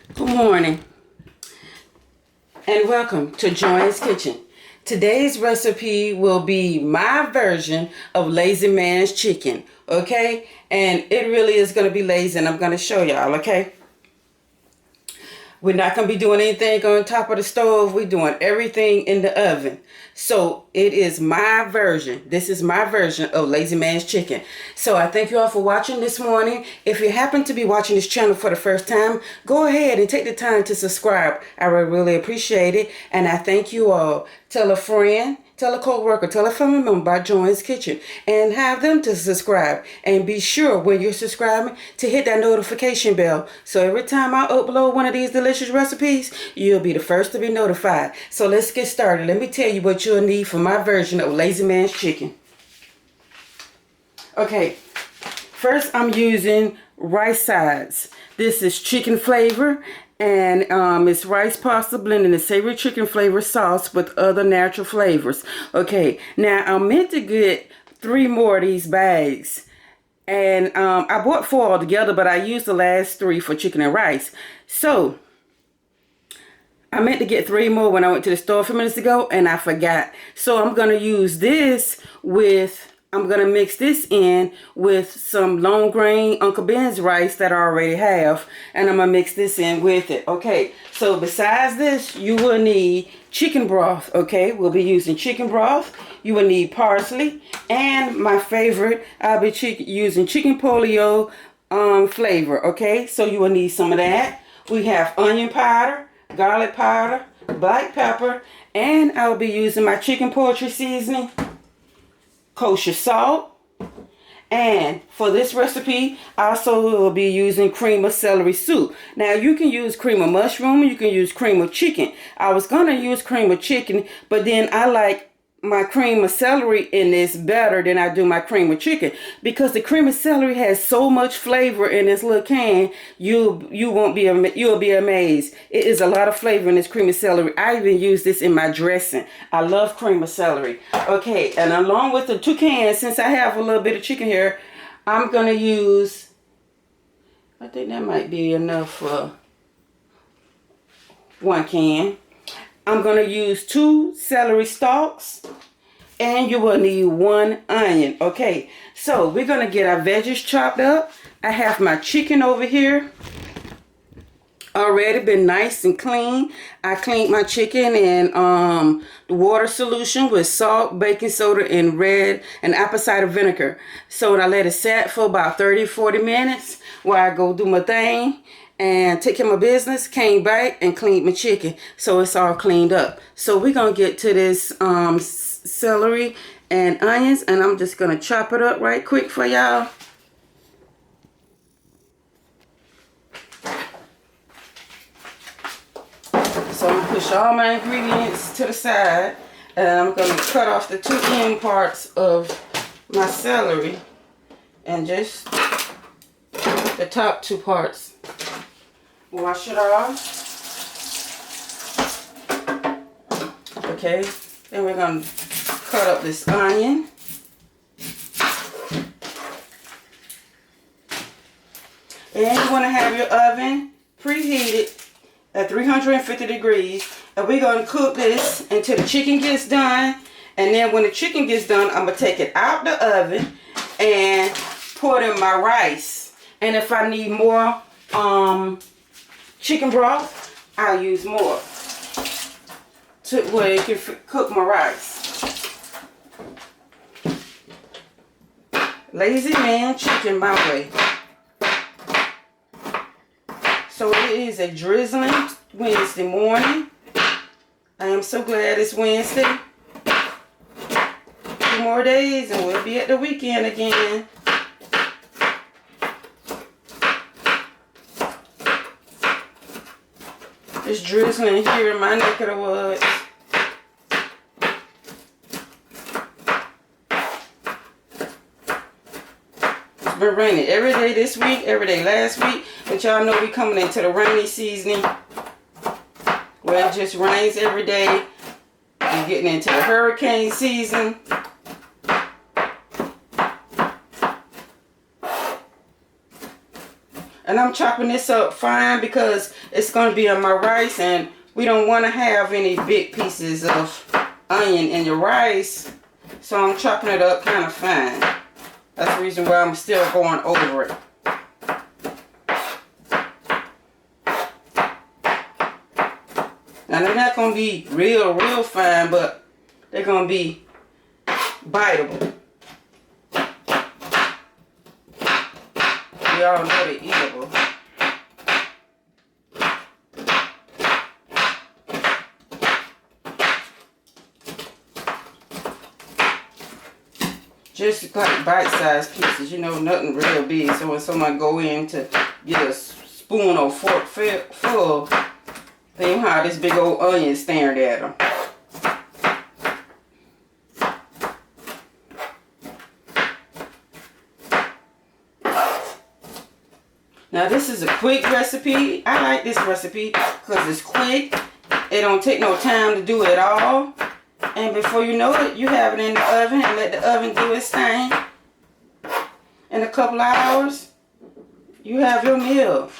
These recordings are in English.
Good morning and welcome to Joy's Kitchen. Today's recipe will be my version of lazy man's chicken, okay? And it really is going to be lazy and I'm going to show y'all, okay? We're not going to be doing anything on top of the stove. We're doing everything in the oven. So it is my version. This is my version of lazy man's chicken. So I thank you all for watching this morning. If you happen to be watching this channel for the first time, go ahead and take the time to subscribe. I would really appreciate it. And I thank you all. Tell a friend, tell a co-worker, tell a family member about Joy's Kitchen and have them to subscribe. And be sure when you're subscribing to hit that notification bell. So every time I upload one of these delicious recipes, you'll be the first to be notified. So let's get started. Let me tell you what you'll need for my version of lazy man's chicken. Okay, first I'm using riceI. This is chicken flavor. And it's rice pasta blended in a savory chicken flavor sauce with other natural flavors. Okay, now I meant to get 3 more of these bags. And I bought 4 altogether, but I used the last 3 for chicken and rice. So I meant to get 3 more when I went to the store a few minutes ago, and I forgot. So I'm going to use this with... I'm going to mix this in with some long grain Uncle Ben's rice that I already have. And I'm going to mix this in with it. Okay, so besides this, you will need chicken broth. Okay, we'll be using chicken broth. You will need parsley. And my favorite, I'll be using chicken pollo flavor. Okay, so you will need some of that. We have onion powder, garlic powder, black pepper. And I'll be using my chicken poultry seasoning, kosher salt, and for this recipe I also will be using cream of celery soup. Now you can use cream of mushroom, you can use cream of chicken. I was gonna use cream of chicken, but then I like my cream of celery in this better than I do my cream of chicken, because the cream of celery has so much flavor in this little can. You'll be amazed. It is a lot of flavor in this cream of celery. I even use this in my dressing. I love cream of celery. Okay, and along with the 2 cans, since I have a little bit of chicken here, I'm gonna use, I think that might be enough for 1 can. I'm going to use 2 celery stalks, and you will need 1 onion. Okay, so we're going to get our veggies chopped up. I have my chicken over here already been nice and clean. I cleaned my chicken in the water solution with salt, baking soda, and apple cider vinegar. So I let it set for about 30-40 minutes while I go do my thing and take care of my business. Came back and cleaned my chicken, so it's all cleaned up. So we're gonna get to this celery and onions, and I'm just gonna chop it up right quick for y'all. So I'm gonna push all my ingredients to the side, and I'm gonna cut off the 2 end parts of my celery and just the top 2 parts. Wash it off. Okay, then we're going to cut up this onion. And you want to have your oven preheated at 350 degrees. And we're going to cook this until the chicken gets done. And then when the chicken gets done, I'm going to take it out the oven and pour in my rice. And if I need more chicken broth, I'll use more to where you can cook my rice. Lazy man chicken my way. So it is a drizzling Wednesday morning. I am so glad it's Wednesday. 2 more days and we'll be at the weekend again. It's drizzling here in my neck of the woods. It's been raining every day this week, every day last week. But y'all know we coming into the rainy season where it just rains every day. We're getting into the hurricane season. And I'm chopping this up fine because it's going to be on my rice, and we don't want to have any big pieces of onion in your rice. So I'm chopping it up kind of fine. That's the reason why I'm still going over it. Now they're not going to be real fine, but they're going to be biteable. We all know they're eatable. Just like bite-sized pieces, you know, nothing real big. So when someone go in to get a spoon or fork full, they don't have this big old onion staring at them. Now this is a quick recipe. I like this recipe because it's quick. It don't take no time to do it at all. And before you know it, you have it in the oven and let the oven do its thing. In a couple of hours, you have your meal.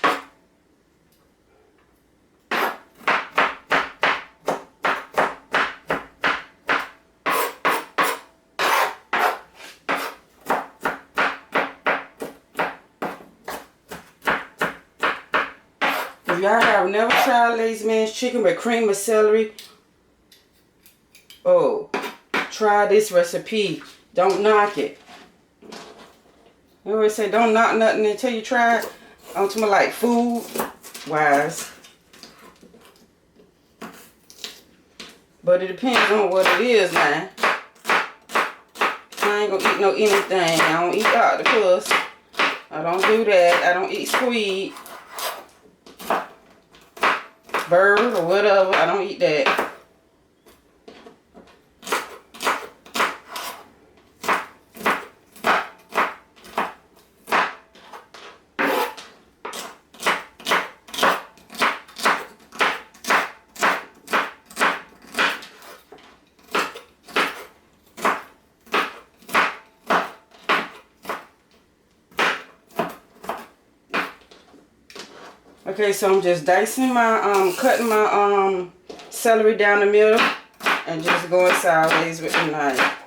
If y'all have never tried Lazy Man's chicken with cream of celery, oh, try this recipe. Don't knock it. I always say don't knock nothing until you try it. I'm talking like food wise. But it depends on what it is, man. I ain't gonna eat no anything. I don't eat octopus. I don't do that. I don't eat squid. Bird or whatever. I don't eat that. Okay, so I'm just dicing my, cutting my celery down the middle and just going sideways with the knife.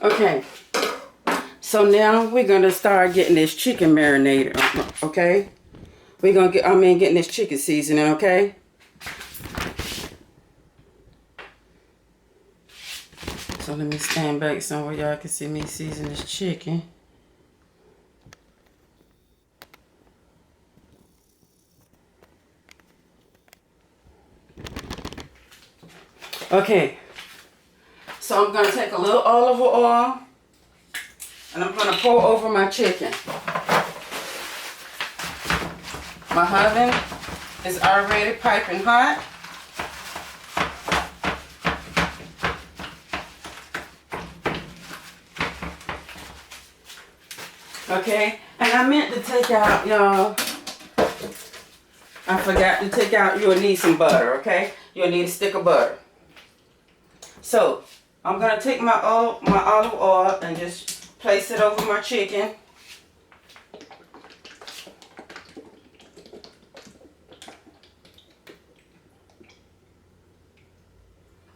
Okay, so now we're gonna start getting this chicken marinated. Okay, we're gonna get, getting this chicken seasoning. Okay. So let me stand back somewhere y'all can see me season this chicken. Okay. So I'm going to take a little olive oil and I'm going to pour over my chicken. My oven is already piping hot. Okay, and I meant to take out, y'all, I forgot to take out, you'll need some butter, okay? You'll need a stick of butter. So, I'm going to take my olive oil and just place it over my chicken.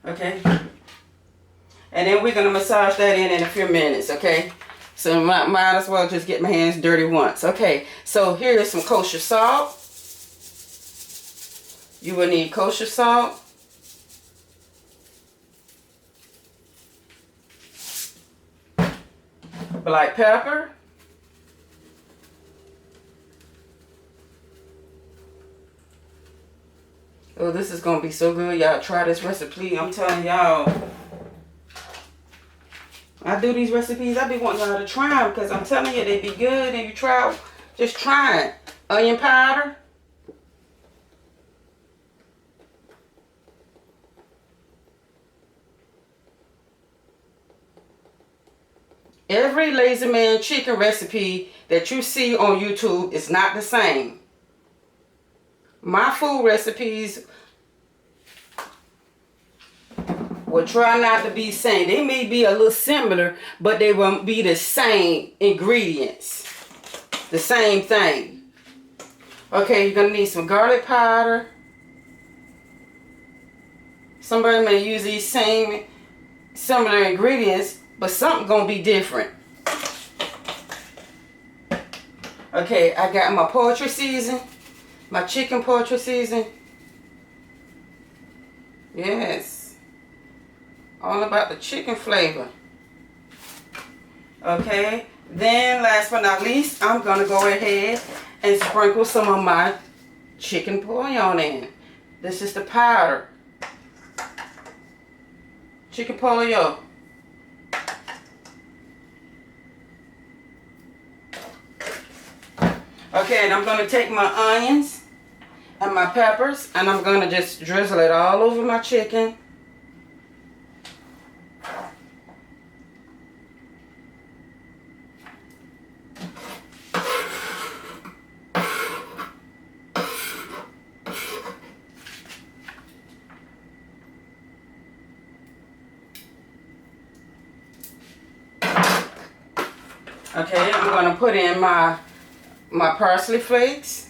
Okay. And then we're going to massage that in a few minutes, okay? So might as well just get my hands dirty once. Okay, so here is some kosher salt. You will need kosher salt, black pepper, oh, this is gonna be so good. Y'all try this recipe. I'm telling y'all, I do these recipes, I be wanting y'all to try them because I'm telling you, they be good. And you try, just try it. Onion powder, every Lazy Man chicken recipe that you see on YouTube is not the same. My food recipes will try not to be the same. They may be a little similar, but they won't be the same ingredients. The same thing. Okay, you're going to need some garlic powder. Somebody may use these same similar ingredients, but something going to be different. Okay, I got my poultry season. My chicken poultry season. Yes. All about the chicken flavor. Okay. Then last but not least, I'm going to go ahead and sprinkle some of my chicken bouillon in. This is the powder. Chicken pollo. Okay, and I'm going to take my onions and my peppers, and I'm going to just drizzle it all over my chicken. Okay, I'm going to put in my parsley flakes.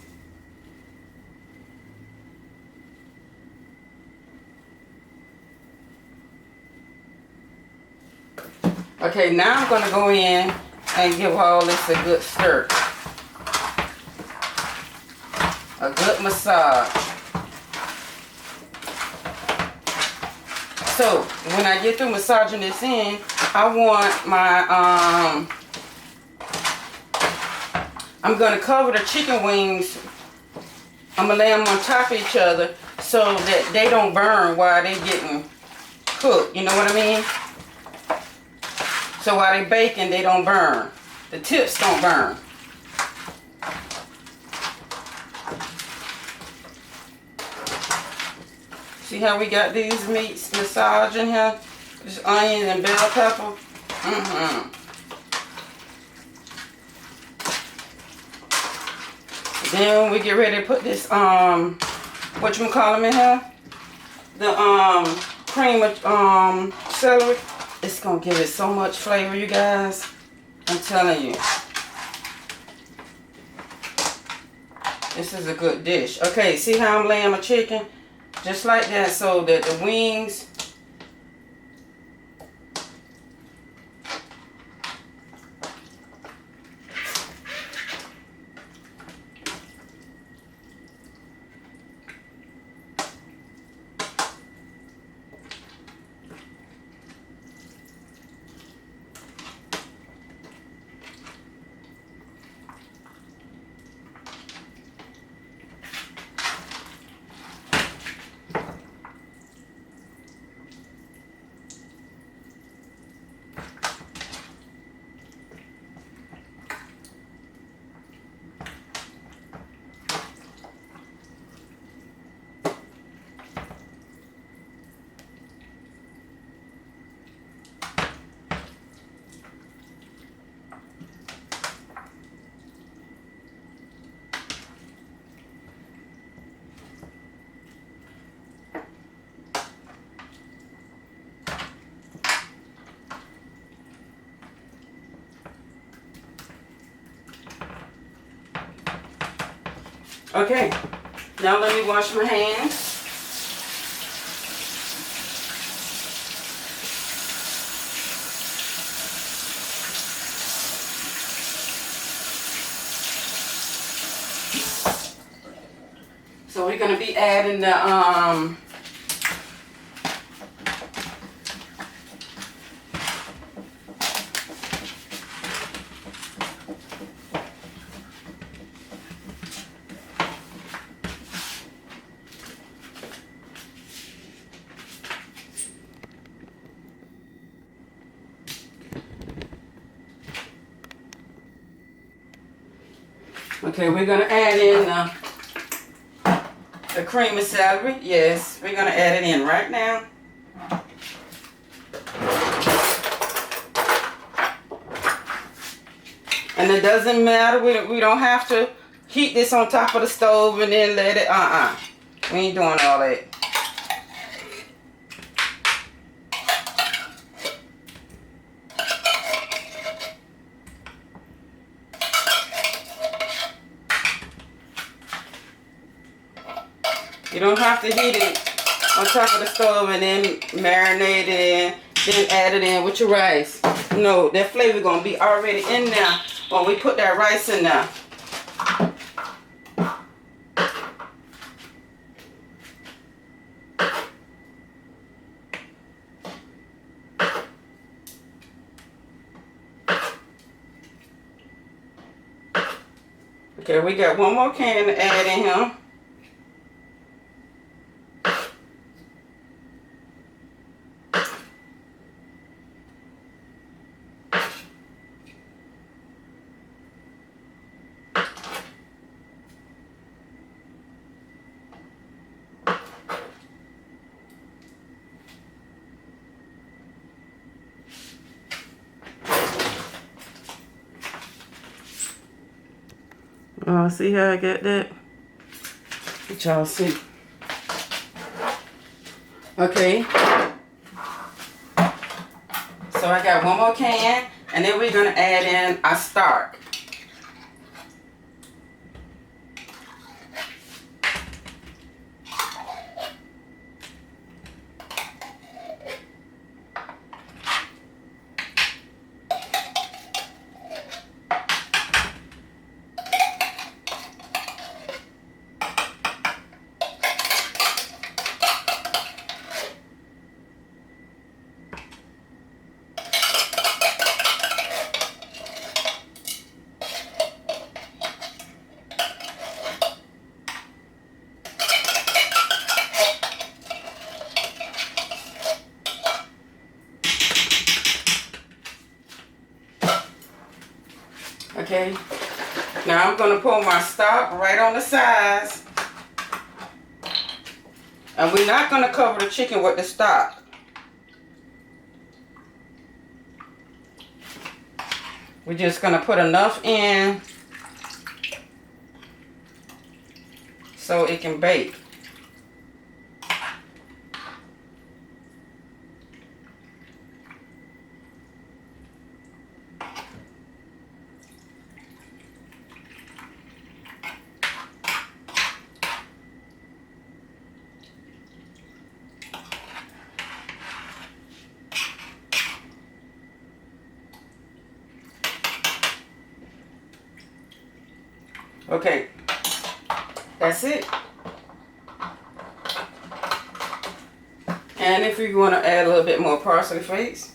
Okay, now I'm going to go in and give all this a good stir. A good massage. So, when I get through massaging this in, I want my, I'm going to cover the chicken wings. I'm going to lay them on top of each other so that they don't burn while they're getting cooked. You know what I mean? So while they're baking, they don't burn. The tips don't burn. See how we got these meats massaging here? Just onions and bell pepper. Then we get ready to put this whatchamacallit in here. The cream of celery. It's gonna give it so much flavor, you guys. I'm telling you. This is a good dish. Okay, see how I'm laying my chicken? Just like that, so that the wings okay, now let me wash my hands. So we're gonna be adding the okay, we're gonna add in the cream of celery. Yes, we're gonna add it in right now. And it doesn't matter, we don't have to heat this on top of the stove and then let it, we ain't doing all that. You don't have to heat it on top of the stove and then marinate it and then add it in with your rice. No, that flavor gonna be already in there when we put that rice in there. Okay, we got one more can to add in here. Oh, see how I got that? Let y'all see. Okay. So I got one more can, and then we're gonna add in our starch. Okay, now I'm going to pour my stock right on the sides. And we're not going to cover the chicken with the stock. We're just going to put enough in so it can bake. Okay, that's it. And if you want to add a little bit more parsley flakes.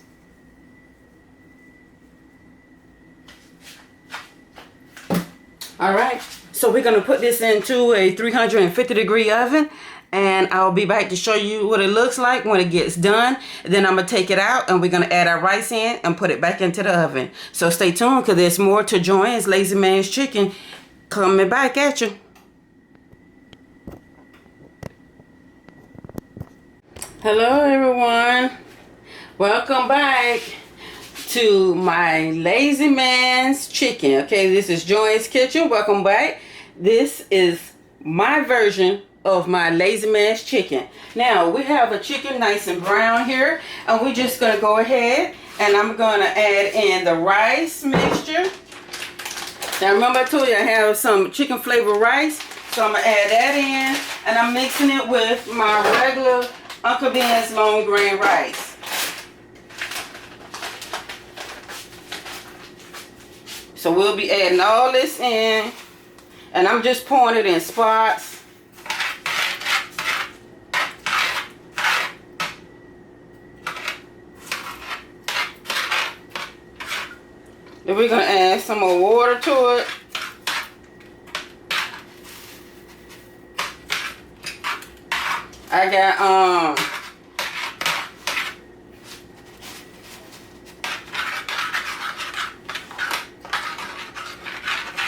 Alright, so we're going to put this into a 350-degree oven. And I'll be back to show you what it looks like when it gets done. Then I'm going to take it out and we're going to add our rice in and put it back into the oven. So stay tuned because there's more to Joanne's Lazy Man's Chicken coming back at you. Hello everyone. Welcome back to my Lazy Man's Chicken. Okay, this is Joanne's Kitchen. Welcome back. This is my version of my Lazy Man's Chicken. Now we have a chicken nice and brown here, and we're just going to go ahead and I'm going to add in the rice mixture. Now remember I told you I have some chicken flavored rice, so I'm going to add that in, and I'm mixing it with my regular Uncle Ben's long grain rice. So we'll be adding all this in, and I'm just pouring it in spots. Then we're gonna add some more water to it. I got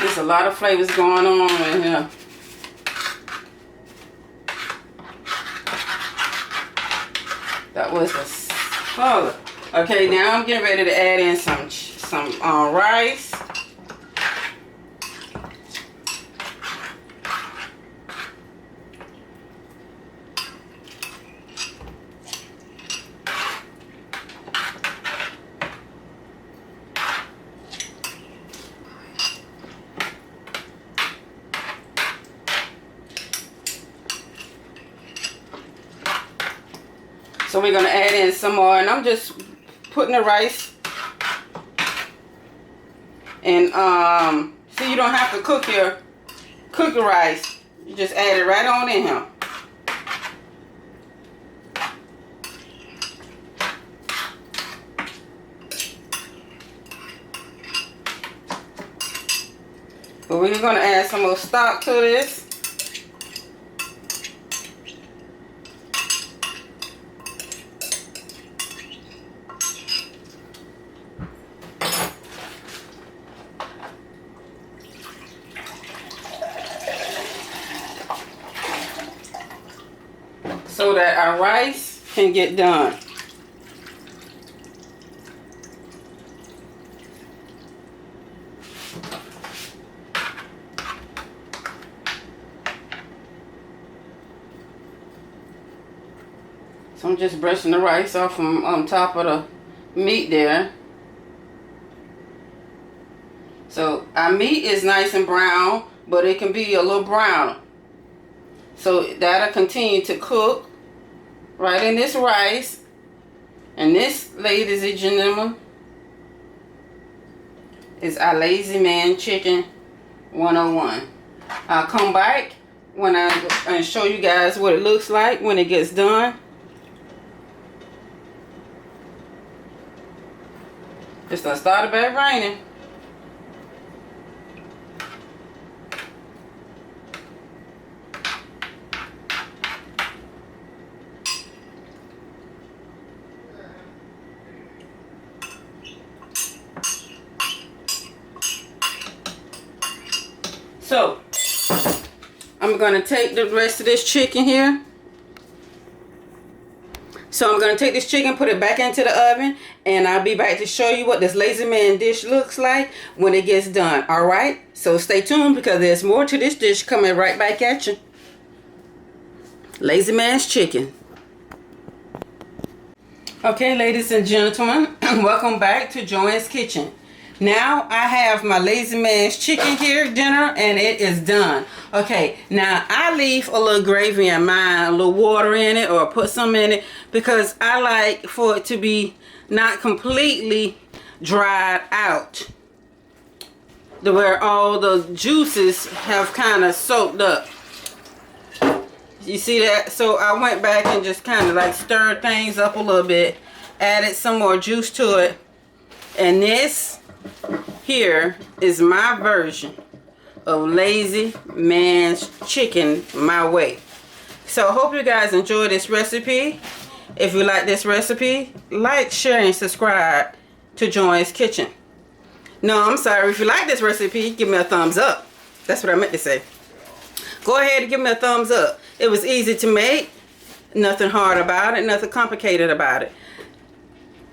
there's a lot of flavors going on in here. That was a color. Okay, now I'm getting ready to add in some rice. So we're gonna add in some more, and I'm just putting the rice. And so you don't have to cook your rice. You just add it right on in here. But we're gonna add some more stock to this. So that our rice can get done. So I'm just brushing the rice off from on top of the meat there. So our meat is nice and brown, but it can be a little browner. So that'll continue to cook right in this rice. And this, ladies and gentlemen, is our Lazy Man Chicken 101. I'll come back when I show you guys what it looks like when it gets done. It's done started back raining. So, I'm going to take the rest of this chicken here. So I'm going to take this chicken, put it back into the oven, and I'll be back to show you what this Lazy Man dish looks like when it gets done. Alright? So stay tuned because there's more to this dish coming right back at you. Lazy Man's chicken. Okay, ladies and gentlemen, welcome back to Joanne's Kitchen. Now I have my Lazy Man's chicken here, dinner, and it is done. Okay, now I leave a little gravy in mine, a little water in it, or put some in it, because I like for it to be not completely dried out, to where all the juices have kind of soaked up. You see that? So I went back and just kind of like stirred things up a little bit, added some more juice to it, and this here is my version of Lazy Man's chicken my way. So I hope you guys enjoy this recipe. If you like this recipe, like, share, and subscribe to Joanne's Kitchen. No, I'm sorry. If you like this recipe, give me a thumbs up. That's what I meant to say. Go ahead and give me a thumbs up. It was easy to make. Nothing hard about it. Nothing complicated about it.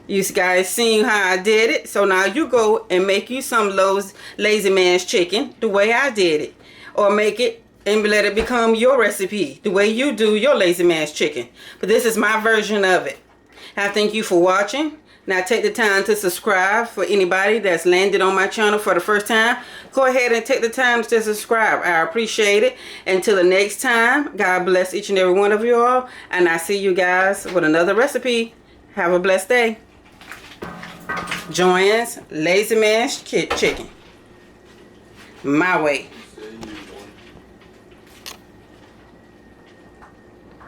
You guys seen how I did it. So now you go and make you some Lazy Man's chicken the way I did it. Or make it and let it become your recipe the way you do your Lazy Man's chicken. But this is my version of it. I thank you for watching. Now take the time to subscribe. For anybody that's landed on my channel for the first time, go ahead and take the time to subscribe. I appreciate it. Until the next time, God bless each and every one of you all. And I see you guys with another recipe. Have a blessed day. Joanne's Lazy Man's chicken. My way.